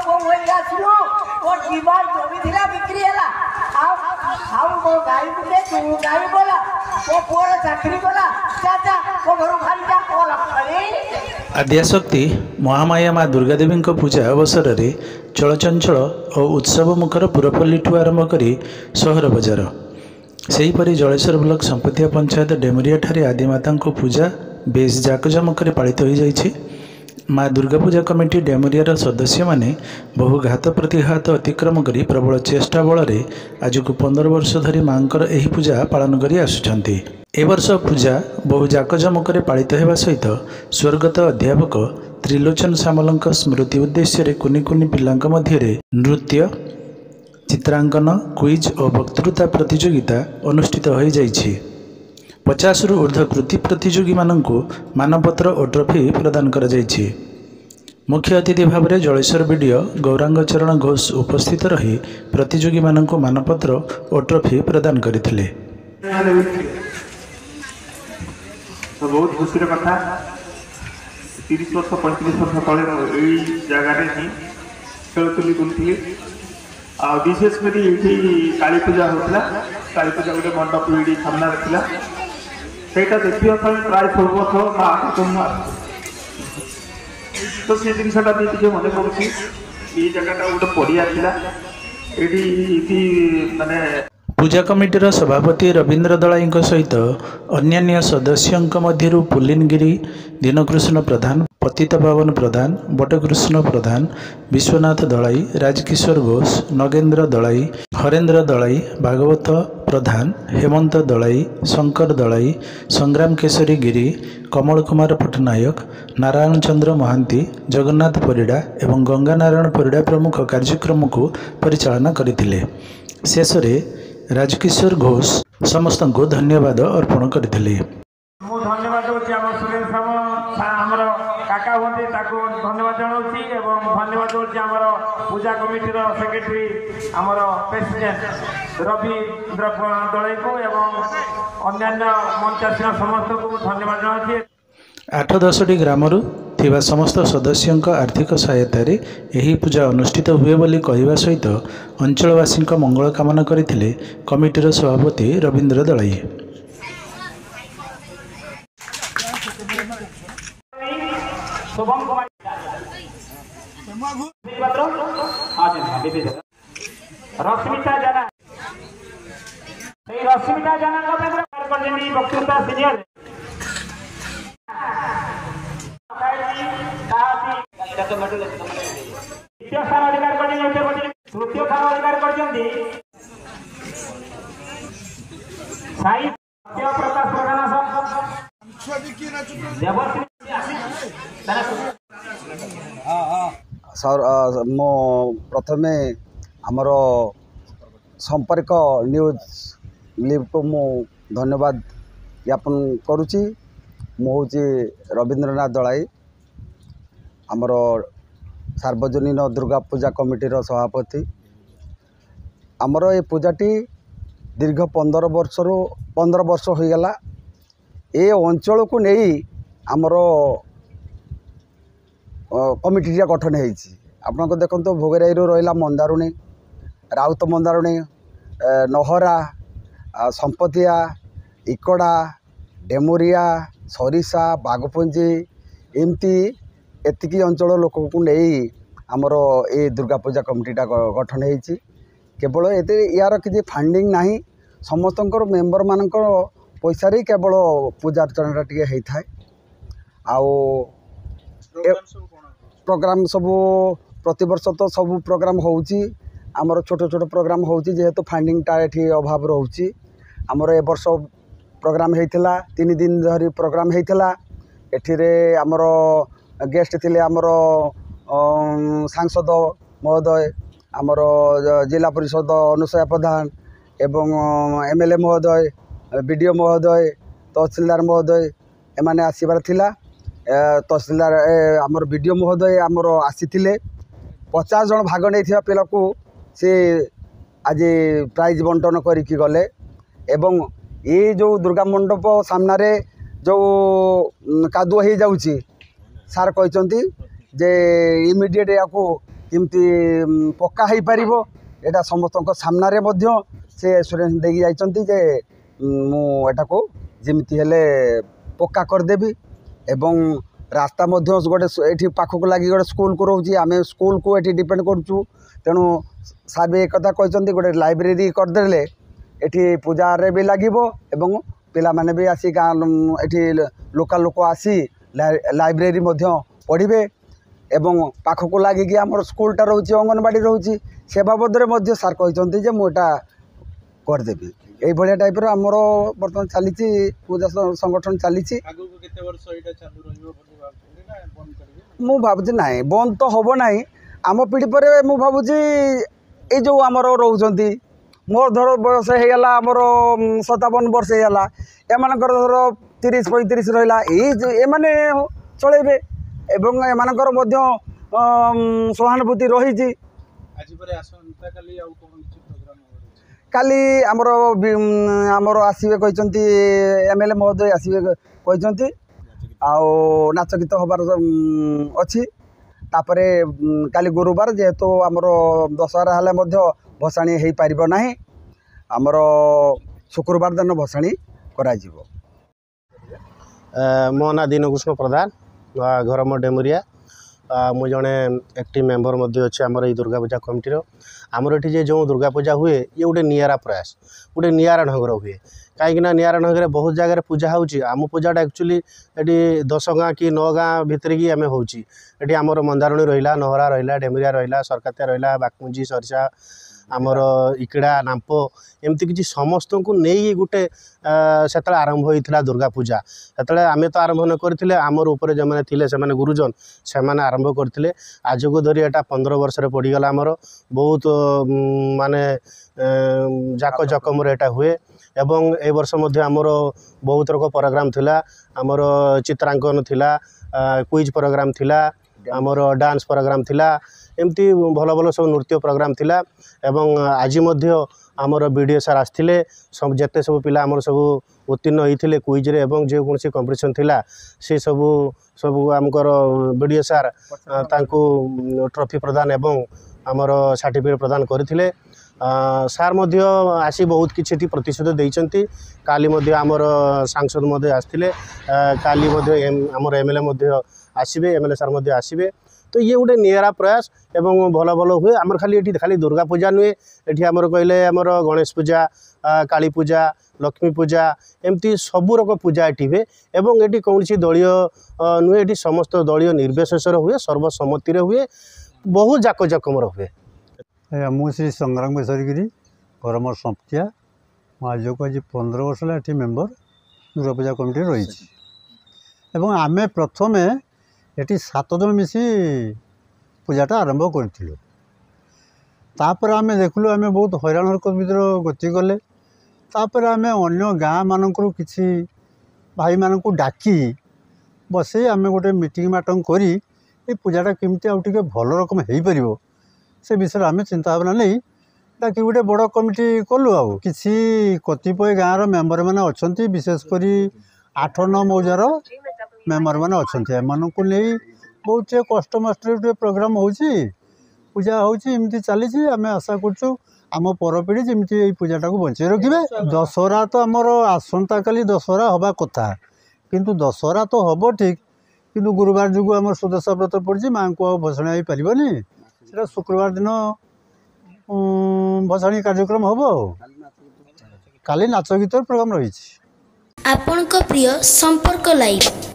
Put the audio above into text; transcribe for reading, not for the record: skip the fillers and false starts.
को होई आसलु ओ जीवन जमी थिला बिक्री हला आउ मो गाई के तू गाई बोला ओ पोर चाकरी बोला चाचा ओ घर भारी जा कोला अरे आद्याशक्ति महामाया माँ दुर्गादेवी पूजा अवसर में चलचंचल और उत्सव मुखर पुरपल्ली आरंभ कर सहर बजार सेहीपरि जलेश्वर ब्लॉक संपतिया पंचायत डेमरिया ठारे आदिमाता पूजा बेस जाकजमक पालित हो जाइए। माँ दुर्गा पूजा कमिटी डेमरियार सदस्य माने बहु घात प्रतिघात अतिक्रम कर प्रबल चेष्टा बल आज को 15 वर्ष धरी मांकर एही पूजा पालन कर आसुछंती। ए वर्ष पूजा बहु जाकजमक पालित होगा सहित स्वर्गत अध्यापक त्रिलोचन सामल स्मृति उद्देश्य कुनि कुनि पिलांक मध्य नृत्य चित्रांकन क्विज और वक्तृता प्रतियोगिता अनुष्ठित हो जाइछि। 50 रु ऊर्ध्व कृति प्रतियोगी माननकु मानपत्र और ट्रॉफी प्रदान कर जाइछि। मुख्य अतिथि भाव में जलेश्वर बीडीओ गौरांग चरण घोष उपस्थित रही प्रतियोगी माननकु मानपत्र और ट्रॉफी प्रदान करथिले। बहुत खुशी कथा 30 वर्ष 35 वर्ष तले यही जगह खेलुली बुलूली आ विशेषकर ये काली पूजा होता काली पूजा गोटे मंडप ये सामना रखा ସେଇଟା ଦେଖିବା ପାଇଁ ପ୍ରାୟ 16 ବର୍ଷ ବା 8 ତ ସେ ଜିନିଷଟା ବି ଟିକେ ମନେ ପଡ଼ୁଛି। ଏଇ ଜାଗାଟା ଗୋଟେ ପଡ଼ିଆ ଥିଲା ଏଠି ମାନେ पूजा कमिटीर सभापति रवींद्र दलाई सहित अन्यान्य सदस्यों मध्य पुलिन गिरी दीनकृष्ण प्रधान पतित पावन प्रधान बटकृष्ण प्रधान विश्वनाथ दलाई राजकिशोर घोष नगेन्द्र दलाई हरेन्द्र दलाई भागवत प्रधान हेमंत दलाई शंकर दलाई संग्राम केशरी गिरी कमल कुमार पट्टनायक नारायण चंद्र महांती जगन्नाथ परिड़ा एवं गंगा नारायण परिड़ा प्रमुख कार्यक्रम को परिचालना करथिले। शेष राजकिशोर घोष समस्त को धन्यवाद अर्पण करते। धन्यवाद काका हमें धन्यवाद जनाऊँगी धन्यवाद होमर पूजा कमिटीर सेक्रेटरी आमर प्रेसिडेंट रवींद्र दलाई को अन्य मंचासीन समस्त को धन्यवाद जनाऊँगी। 8-10टी ग्रामरू थिबा समस्त सदस्यों आर्थिक सहायता यही पूजा अनुष्ठित हुए बोली कहवा सहित अंचलवासी मंगल कामना करथिले कमिटीर सभापति रवींद्र दलाई। रश्मिता जाना वक्तृता सीनियर तृतीय स्थान अधिकार तृतीय स्थान अधिकार प्रकाश सर मो प्रथमे आमर संपर्क न्यूज लिव को मु धन्यवाद ज्ञापन करुच्ची। मु हूँ रवींद्रनाथ दलाई आमर सार्वजनीन दुर्गा पूजा कमिटीर सभापति। आमर ये पूजाटी दीर्घ 15 वर्ष हो गला ए अंचल को नहीं आमर कमिटी गठन होती। आपको देखो भोगराई रहा मंदारुणी राउत मंदारुणी नहरा संपतिया इकड़ा डेमरिया सरिषा बागपुंजी एमती एतिकी अंचल लोक को नहीं आमर ए दुर्गा पूजा कमिटीटा गठन होती। केवल यार किसी फंडिंग ना समस्त मेम्बर मान पैसा केवल पूजा अर्चना टे होता है। प्रोग्राम सबू प्रतिवर्ष तो सबू प्रोग्राम होची आमर छोट छोट प्रोग्राम होची जेहेतु फंडिंग टा एठी अभाव रोची। आमर ए वर्ष प्रोग्राम होता 3 दिन धरी प्रोग्राम होता एठिरे आमर गेस्ट थिले आमर सांसद महोदय आमर जिला परिषद अनुसया प्रधान एवं एमएलए महोदय बीडीओ महोदय तहसीलदार महोदय एमाने आसीबार थिला। तहसीलदार आमर बीडीओ महोदय आमर आसीथिले 50 जन भाग नहीं पिला को सी आज प्राइज बंटन करके गले। एवं ये जो दुर्गा मंडप सामने जो कादुआ हो जाऊँगी सार कहते जे इमिडिएट या केमती पक्का हो पार यहाँ समस्त सामने से एश्योरेंस देकी जाइछन्ति जे मुटा को जमीती हेले पक्का करदेवी एवं रास्ता गोटे पाखक लगी गोटे स्कूल को रोचे आम स्कूल को ये डिपेंड करूँ तेणु सार भी एक कथा कहते गोटे लाइब्रेरी करदे ये पूजा रे भी लगे एवं पिला माने भी आसी गाँ ये लोकल लोक आसी लाइब्रेरी पढ़े एवं पाखक लगिकी आम स्कूलटा रोचे अंगनवाड़ी रोचे से बाबद में सार कहते मुझा करदेवी ये टाइप आमर बर्तमान चली पूजा संगठन चली मु भावुँ ना बंद तो हम ना आम पीढ़ी पर मु भावुँ ये जो आमर रोच मोर धर बयस होगा आमर 57 वर्ष होगा एम धर 30-35 रहा ये चलेबे एवं एमानकर सहानुभूति रही काली आमर आसवे कहते एमएलए महोदय आसवे कहते नाच गीत हबार अच्छी तापरे काली गुरुवार जेहेतु आमर दशहरा हेले भसाणी हो पार ना आमर शुक्रवार दिन भसाणी करा मो ना दीनकृष्ण प्रधान घर मो डेमुरिया मु जड़े एक्टिव मेम्बर अच्छे आमर ये दुर्गा पूजा कमिटी आमर ये जो दुर्गा पूजा हुए ये गोटे निरा प्रयास गोटे निरा ढंगर हुए कहीं निरा ढंग बहुत जगह पूजा होम पूजाटा एक्चुअली ये 10 गाँ कि 9 गाँ भितर की आम होटी आमर मंदारुणी रहा नहरा रहा डेमुरिया रहा सरकातिया रहा बाकमुंजी सरसा आमर इकड़ा नाम्प एमती किसी समस्त को नहीं गोटे से आरंभ होता दुर्गा पूजा से आम तो आरंभ न करते आमर उपर जो मैंने थे से गुरुजन से आरंभ करते आज को धरी एटा 15 वर्ष पड़गला आमर बहुत माने जाक जकम एटा हुए एवं ए वर्ष आमर बहुत रक प्रोग्राम थिला आमर चित्रांकन थिला क्विज प्रोग्राम थिला आमर डांस प्रोग्राम थिला एमती भल भल सब नृत्य प्रोग्राम थिला एवं आज आमर बीडीओ सार आसते सब जिते सब पिला आमर सब उत्तीर्ण होते क्विज रे एवं जो कौन कंपटीशन थिला से सब आमकर बीडीओ सार तांको ट्रॉफी प्रदान एवं आमर सर्टिफिकेट प्रदान करथिले सार आसी बहुत किसी प्रतिशत देइचंती काली आमर सांसद आसते काली आमर एमएलए आसबे एमएलए सार आसबे तो ये गोटे निरा प्रयास एवं भल भल हुए आमर खाली दुर्गा पूजा नुहे ये आमर कहले आमर गणेश पूजा काली पूजा लक्ष्मी पूजा एमती सबू रक पूजा ये हुए एवं ये कौन दलीय नुहे ये समस्त दलीय निर्विशेष हुए सर्वसम्मति हुए बहुत जाक जकम हुए मु श्री संग्राम बेसरगिरी घर मोर संपतिया आज को आज 15 वर्ष है मेम्बर दुर्गा पूजा कमिटी रही एवं आमे प्रथम ये 7 जन मिसी पूजाटा आरंभ करूँ तापर आम देखलु आम बहुत हैरान भर गति गले तापर आम अन्य गाँ मानक किसी भाई मानक डाकी बसई आम गोटे मीटिंग माटंग करी ये पूजाटा केमती आउ टिके भल रकम हो पार से विषय आम चिंता भावना नहीं डाकी गोटे बड़ कमिटी कलु आउ किसी कतिपय गाँव मेम्बर मैंने अच्छा विशेषकर 8-9 मौजार मेम्बर मैंने अच्छा एम को नहीं बहुत कष्ट मस्ट प्रोग्राम हो पूजा होमती चली आम आशा करूँ आम परपीढ़ी जमी पूजाटा को बचाई रखिए दशहरा तो आमर आसंता काली दशहरा हवा कथा किंतु दशहरा तो हम ठीक किंतु गुरुवार जो आम सुदशा व्रत पड़ी माँ को भसाणी हो पारनी से शुक्रवार दिन भसाणी कार्यक्रम हम काली नाच गीत प्रोग्राम रही आपनका प्रिय संपर्क लाइव।